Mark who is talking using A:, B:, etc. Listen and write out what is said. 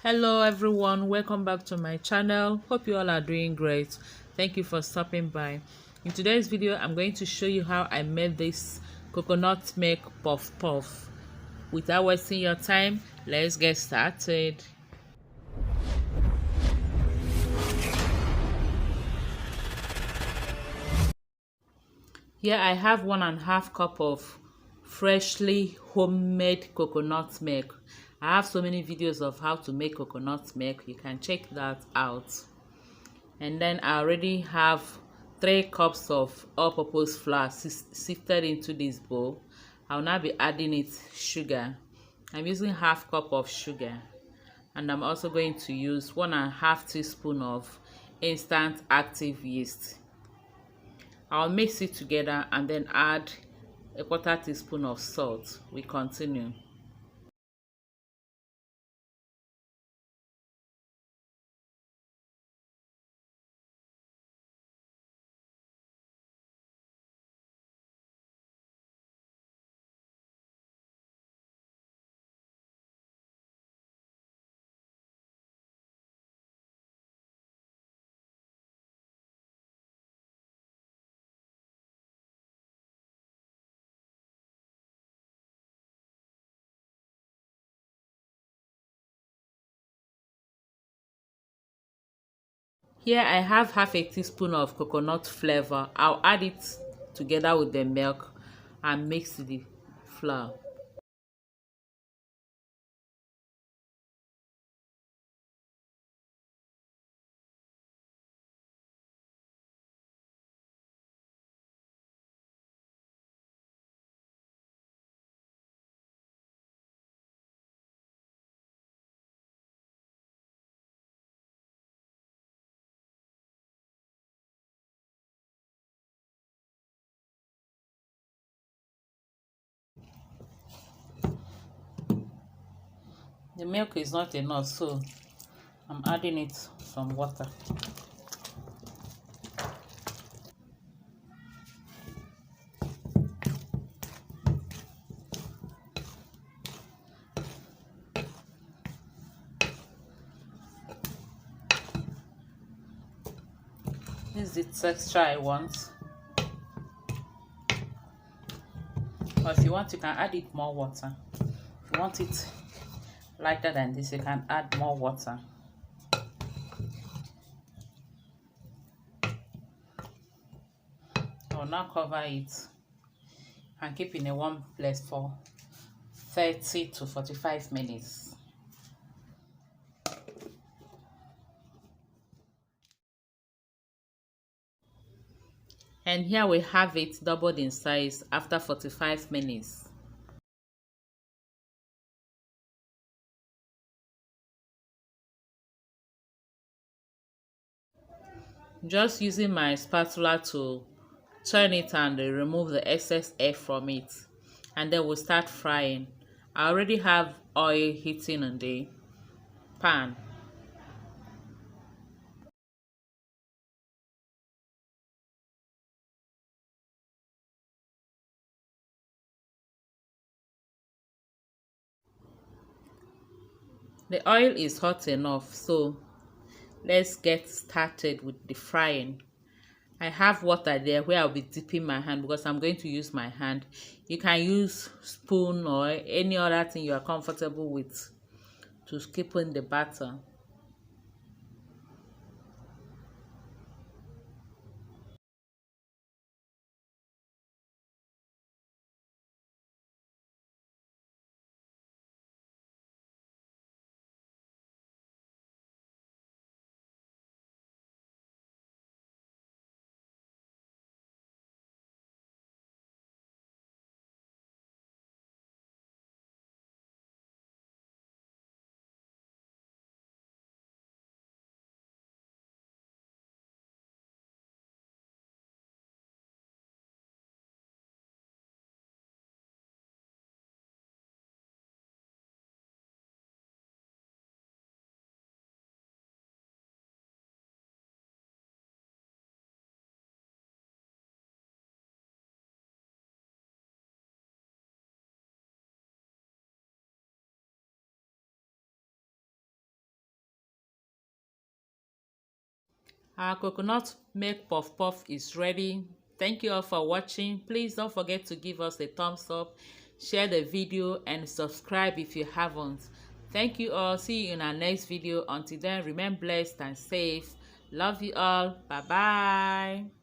A: Hello everyone, welcome back to my channel. Hope you all are doing great. Thank you for stopping by. In today's video, I'm going to show you how I made this coconut milk puff puff. Without wasting your time, let's get started. Here I have 1.5 cup of freshly homemade coconut milk. I have so many videos of how to make coconut milk. You can check that out. And then I already have 3 cups of all-purpose flour sifted into this bowl. I'll now be adding it sugar. I'm using half cup of sugar, and I'm also going to use 1.5 teaspoon of instant active yeast. I'll mix it together and then add a 1/4 teaspoon of salt. We continue. Here I have half a teaspoon of coconut flavour. I'll add it together with the milk and mix the flour. The milk is not enough, so I'm adding it some water. This is the texture I want. Or if you want, you can add it more water. If you want it lighter than this, you can add more water. I'll now cover it and keep in a warm place for 30 to 45 minutes. And here we have it doubled in size after 45 minutes. Just using my spatula to turn it and remove the excess air from it, and then we'll start frying. I already have oil heating on the pan. The oil is hot enough, so let's get started with the frying. I have water there where I'll be dipping my hand because I'm going to use my hand. You can use spoon or any other thing you are comfortable with to skip in the batter. Our coconut milk puff puff is ready. Thank you all for watching. Please don't forget to give us a thumbs up, share the video, and subscribe if you haven't. Thank you all. See you in our next video. Until then, remain blessed and safe. Love you all. Bye bye.